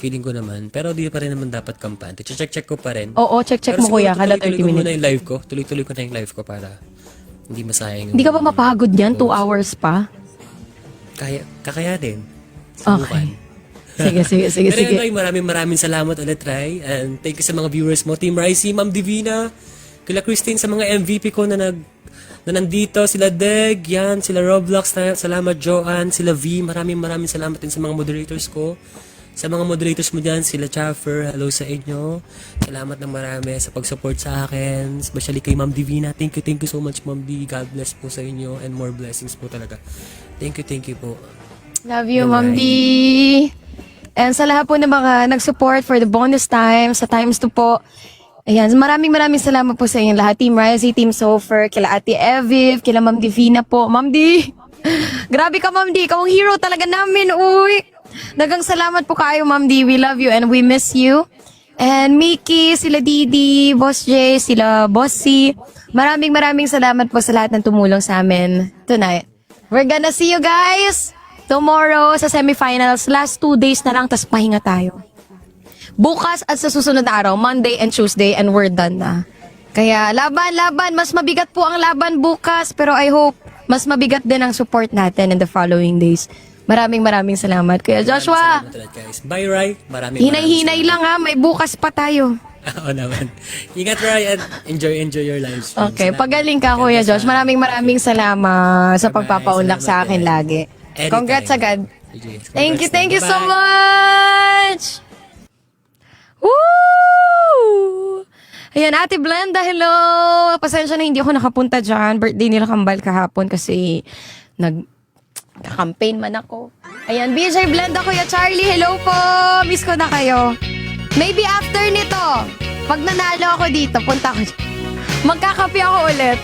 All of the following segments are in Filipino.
feeling ko naman. Pero di pa rin naman dapat kampante. Check ko pa rin. Oo, check Pero mo kuya, siguro kada tuloy-tuloy 30 ko muna minutes. yung live ko. Tuloy-tuloy ko na yung live ko para hindi masayang. Hindi ka ba mapagod yan? 2 hours pa? Kakayanin. Okay. Sige. Pero anyway, maraming salamat ulit, Rai. And thank you sa mga viewers mo. Team Ricey, Ma'am Divina, kila Christine, sa mga MVP ko na nandito. Sila Deg, yan, sila Roblox, salamat Joanne, sila V. Maraming salamat din sa mga moderators ko. Sa mga moderators mo dyan, sila Chaffer, hello sa inyo. Salamat ng marami sa pag-support sa akin. Especially kay Ma'am Divina. Thank you so much, Ma'am D. God bless po sa inyo and more blessings po talaga. Thank you po. Love you, Ma'am D. And sa lahat po ng mga nag-support for the bonus time, sa times 2 po. Ayan, maraming salamat po sa inyo lahat. Team Ricey, Team Sofer, kila Ate Eviv, kila Ma'am Divina po. Ma'am D, grabe ka, Ma'am D. Ikaw ang hero talaga namin, uy. Dagang salamat po kayo, Ma'am D. We love you and we miss you. And Mickey, sila Didi, Boss J, sila Bossy. Maraming salamat po sa lahat ng tumulong sa amin tonight. We're gonna see you guys tomorrow sa semifinals. Last 2 days na lang, tas pahinga tayo. Bukas at sa susunod na araw, Monday and Tuesday, and we're done na. Kaya laban. Mas mabigat po ang laban bukas, pero I hope mas mabigat din ang support natin in the following days. Maraming salamat. Kuya Joshua, Salamat ulit, guys. Bye, Rai. Maraming hinay-hinay lang ha, may bukas pa tayo. Oo naman. Ingat, Rai, and enjoy your live stream. Okay, Salamat. pagaling ka, Kuya Josh. Maraming salamat sa pagpapaunlak sa akin lagi. Anytime. Congrats agad. Sige, Thank you so Bye-bye. much! Woo! Ayan, Ate Blenda, hello! Pasensya na hindi ako nakapunta dyan. Birthday nila Kambal kahapon kasi nag-campaign man ako. Ayan, BJ Blenda, Kuya Charlie, hello po! Miss ko na kayo. Maybe after nito, pag nanalo ako dito, punta ako dyan. Magkakape ako ulit.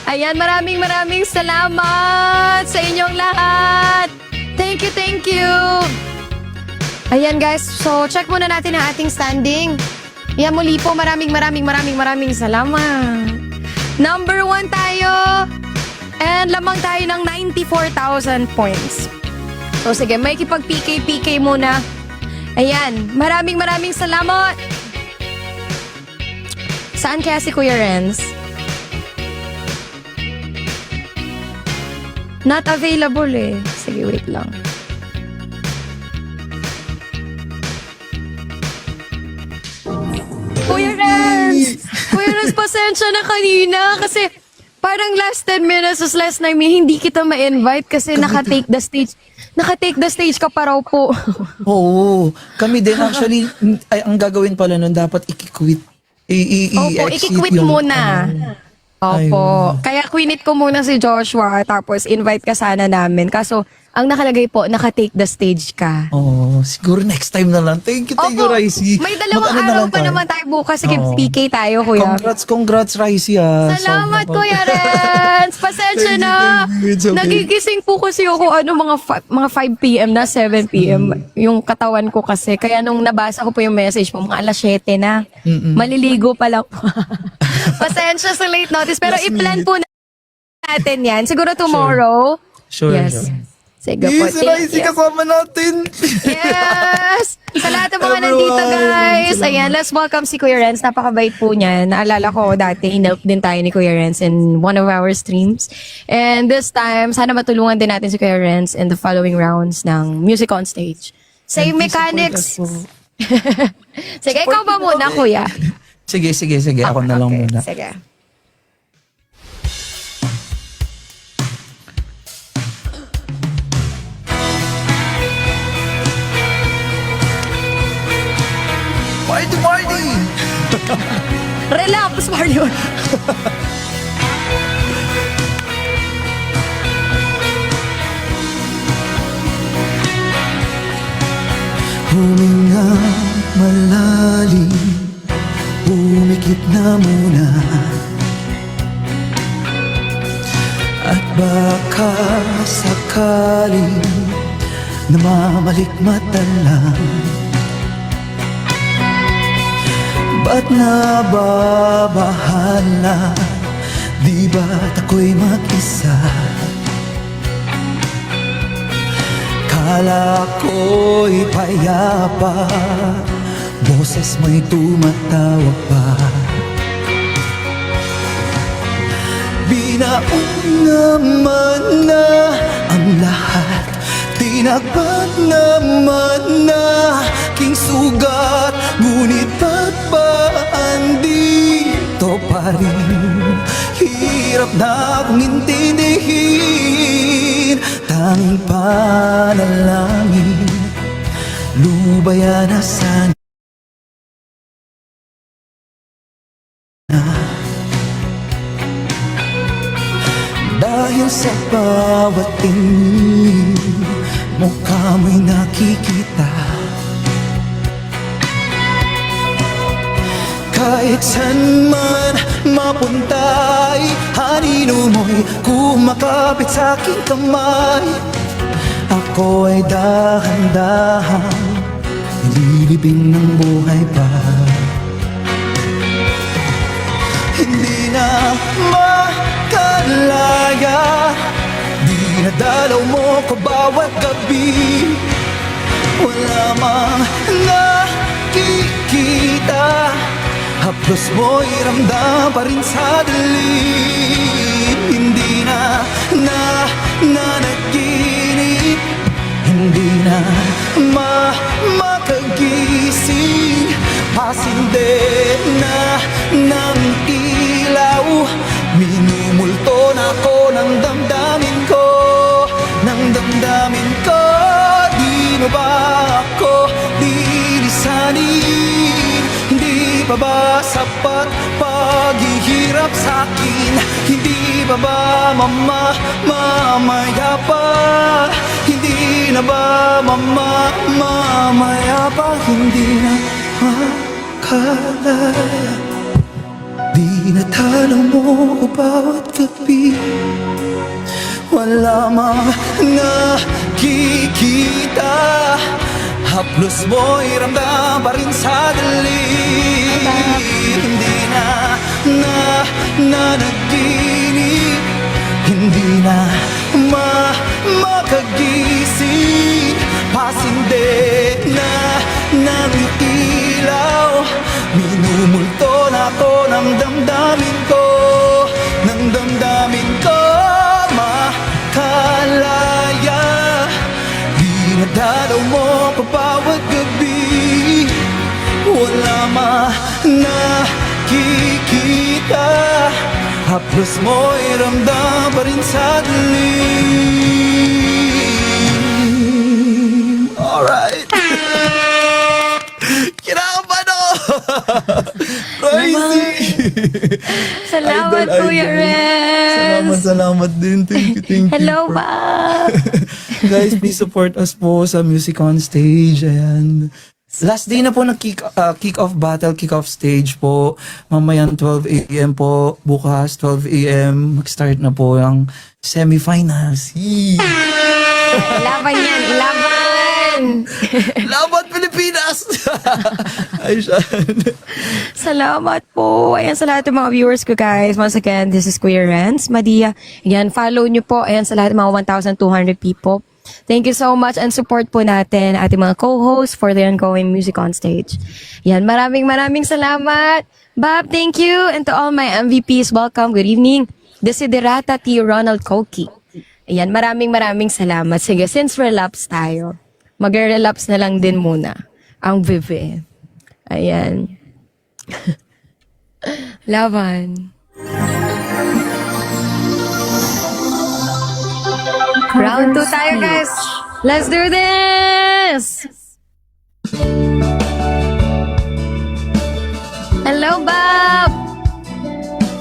Ayan, maraming salamat sa inyong lahat. Thank you. Ayan guys, so check muna natin ang ating standing. Ayan, muli po, maraming salamat. Number 1 tayo. And lamang tayo ng 94,000 points. So sige, may kipag-PK muna. Ayan, maraming salamat. Saan kaya si Kuya Renz? Not available eh. Sige, wait lang. Kuya Renz! Kuya Renz, pasensya na kanina kasi parang last 10 minutes was last 9 minutes, hindi kita ma-invite kasi naka-take the stage. Naka-take the stage ka pa raw po. Oo. Kami din actually, ang gagawin pala nun, dapat i-quit. Opo, i-quit muna. Opo. Kaya quinit ko muna si Joshua tapos invite ka sana namin. Kaso, ang nakalagay po, naka-take the stage ka. Oo, siguro next time na lang. Thank you, Ricey. May dalawang Mag-ano na araw lang pa tayo. naman tayo bukas. Sige, Oo. PK tayo, kuya. Congrats, Ricey. Salamat, Kuya Renz. Pasensya Thank you, na. thank you. It's okay. Nagigising po kasi ako mga 5 p.m. na 7 p.m. Yung katawan ko kasi. Kaya nung nabasa ko po yung message mo, mga alas 7 na. Maliligo pa lang po. Pasensya sa late notice. Pero Last i-plan minute. po natin yan. Siguro tomorrow. Sure. Yes. Sige po. Si Thank Ricey you. kasama natin. Yes! Sa lahat ng mga nandito, guys. Ayan, let's welcome si Kuya Renz. Napakabait po niya. Naalala ko dati, inelp din tayo ni Kuya Renz in one of our streams. And this time, sana matulungan din natin si Kuya Renz in the following rounds ng Music on Stage. Same mechanics. Sige, ikaw ba muna, Kuya? Sige. Ako na lang Okay, muna. Sige. Party! Relax, Mario. Huminga malalim, umikit na muna, at baka sakaling namamalikmata lang. Ba't nababahala? Di ba't ako'y mag-isa? Akala ko'y payapa, boses mo'y tumatawag pa. Binaon naman na ang lahat, tinagpat naman na king sugat. Ngunit ba't ba andito pa rin? Hirap na akong intindihin. Tanging panalangin, lubayan na sana. Dahil sa bawat tingin, mukha mo'y nakikita. Kahit saan man mapunta'y anino mo'y kumakapit sa aking kamay. Ako ay dahan-dahan nililibing ng buhay pa. Hindi na makalaya, dinadalaw mo ko bawat gabi. Wala mang nakikita, haplos mo'y ramdam pa rin sa dilim. Hindi na nanaginip, hindi na makagising. Pasinde na ng ilaw, minumulto na ako ng damdamin ko, ng damdamin ko. Di mo ba ako lilisanin? Hindi pa ba sapat paghihirap sa'kin? Hindi pa ba mamaya pa? Hindi na ba mamaya pa? Hindi na makalaya, dinadalaw mo ko bawat gabi. Wala mang nakikita, haplos mo'y ramdam pa rin sa dilim. Hindi na nanaginip, hindi na makagising. Pasinde na ng ilaw, minumulto na ako ng damdamin ko, ng damdamin ko. Makalaya, dinadalaw mo pa bawat gabi. Wala nakikita, haplos mo'y ramdam pa rin sa dilim. Alright. Kinakabahan ako. Crazy. Salamat, Idol, Kuya idol. Renz. Salamat din. Thank you. Hello, Bob. Guys, please support us po sa Music on Stage. Ayan. Last day na po ng kick-off battle, kick-off stage po. Mamayang 12 a.m. po. Bukas, 12 a.m. Mag-start na po ang semifinals. Laban yan, laban! Laban Pilipinas! Ay, siya. Salamat po. Ayan sa lahat ng mga viewers ko, guys. Once again, this is Kuya Renz Madia. Ayan, follow nyo po. Ayan sa lahat ng mga 1,200 people. Thank you so much and support po natin ating mga co-hosts for the ongoing Music on Stage. Yan, maraming salamat. Bob, thank you. And to all my MVPs, welcome. Good evening. Desiderata T. Ronald Koki. Ayan, maraming salamat. Sige, since relapse tayo, mag-relapse na lang din muna ang Vivi. Ayan. Laban. Round 2 tayo, guys. Let's do this! Hello, Bob!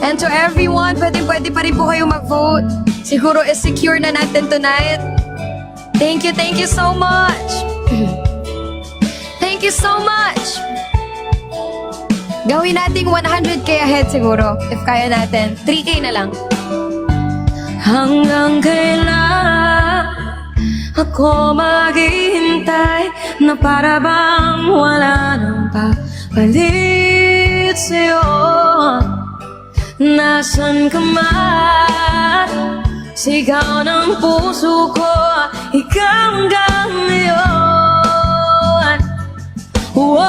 And to everyone, pwede pa rin po kayo mag-vote. Siguro is secure na natin tonight. Thank you so much! Thank you so much! Gawin nating 100k ahead siguro, if kaya natin. 3k na lang. Hanggang kailan ako maghihintay na para bang wala nang papalit sa'yo? Nasaan ka man sigaw ng puso ko, ikaw hanggang ngayon. Whoa,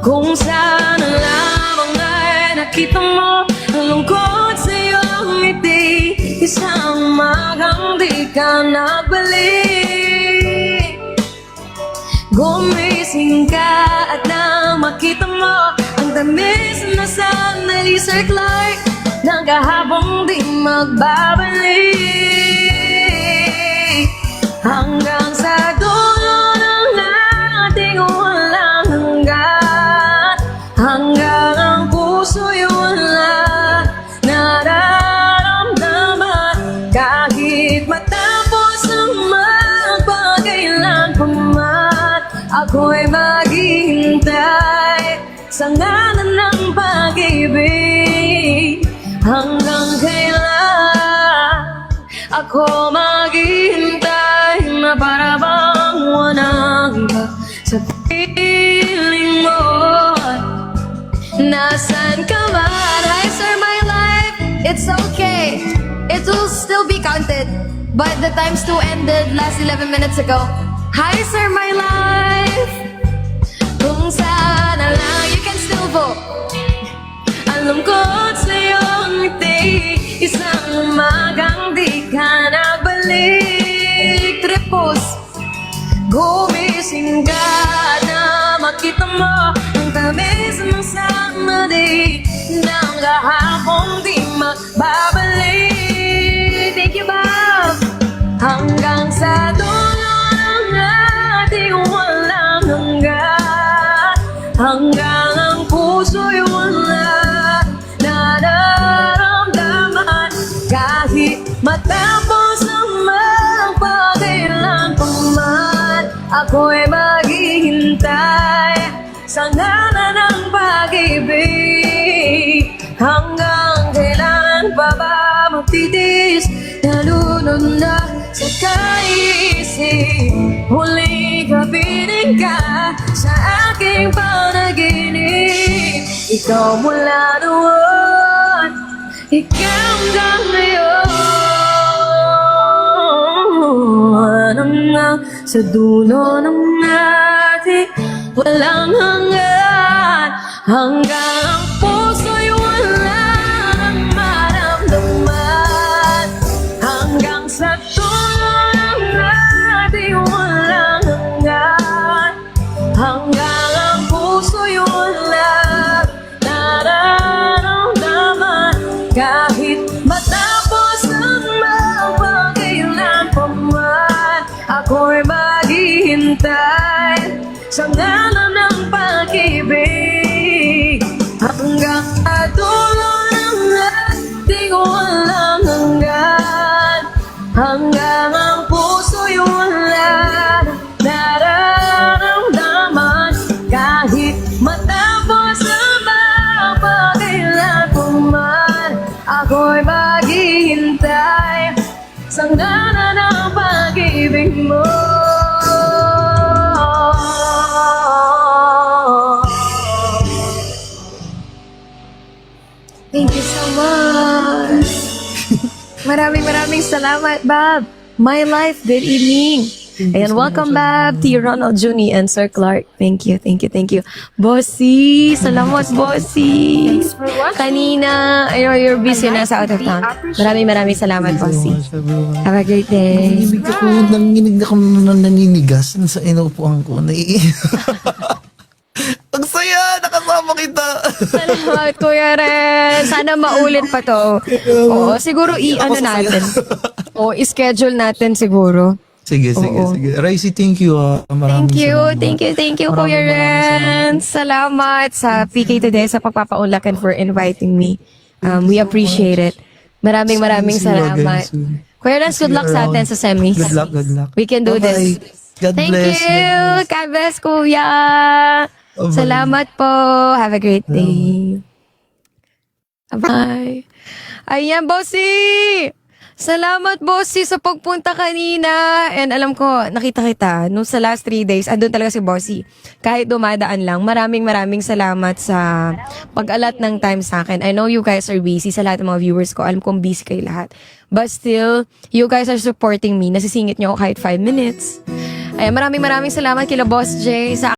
kung saan lamang ay nakita mo ang lungkot sa iyong ngiti, isang umagang di ka nagbalik. Gumising ka at nang makita mo ang tamis na sana ni Sir Clark, naghahabong di magbabalik, hanggang sa dulo ng ating walang hanggan, hanggang ang puso'y wala nararamdaman, kahit matapos ang magpagailan pa man, ako'y maghihintay sa ngalan ng pag-ibig. Hanggang kailan ako maghihintay na para bang walang iba sa piling mo? Nasaan ka man? Hi sir, my life, it's okay, it will still be counted, but the times 2 ended last 11 minutes ago. Hi sir, my life, kung saan na lang you can still vote. Alam ko't sa'yong ngiti, isang umagang di ka nagbalik. Tripos, gumising ka na makita mo ang tamis ng sanadi, nang kahapon di magbabalik. Thank you, Bob. Hanggang sa dulo ng ating walang hanggan, hanggang ang puso'y wala nararamdaman, kahit matapos ang magpagailan pa man, ako'y maghihintay sa ngalan ng pag-ibig. Hanggang kailan pa ba magtitiis, nalunod na sa kaisip, huli kapiling ka sa aking panaginip. Ikaw mula noon, ikaw hanggang ngayon, hanggang sa dulo ng ating walang hanggan, hanggang ang puso'y walang maramdaman, hanggang sa dulo ng ating walang hanggan, hanggang ang puso'y walang nararamdaman, kahit matapos ang magpagailan pa man, ako'y maghihintay sa ngalan ng pag-ibig. Hanggang sa dulo ng ating walang hanggan, hanggang ang puso'y wala nararamdaman, kahit matapos ang magpagailan pa man, ako'y maghihintay sa ngalan ng pag-ibig mo. Thank you so much. Maraming salamat, Bob. My life, good evening. Ayan, welcome back to Ronald Juni and Sir Clark. Thank you. Bossy, salamat, Bossy. Kanina, I know you're busy, nasa out of town. Maraming salamat, Bossy. Have a great day. Nanginig ako naninigas sa inupuan ko. Ang saya! Nakasama kita! Salamat, Kuya Ren. Sana maulit pa to. Oo, siguro i-ano natin. O, i-schedule natin siguro. Sige. Raisi, thank you. Thank you, Kuya Ren. Salamat sa PK today, sa pagpapaunlak and for inviting me. We appreciate it. Maraming See you again salamat. soon. Kuya Ren, good luck sa atin sa semis. Good luck. We can do Bye-bye. this. God Thank bless. you. God bless, Kuya. Bye-bye. Salamat po. Have a great day. Bye. Ayan, Bossy! Salamat, Bossy, sa pagpunta kanina. And alam ko, nakita kita nung sa last 3 days, andun talaga si Bossy. Kahit dumadaan lang, maraming salamat sa pag-alat ng time sa akin. I know you guys are busy sa lahat ng mga viewers ko. Alam kong busy kayo lahat. But still, you guys are supporting me. Nasisingit nyo ako kahit 5 minutes. Ay, maraming salamat kila Boss J sa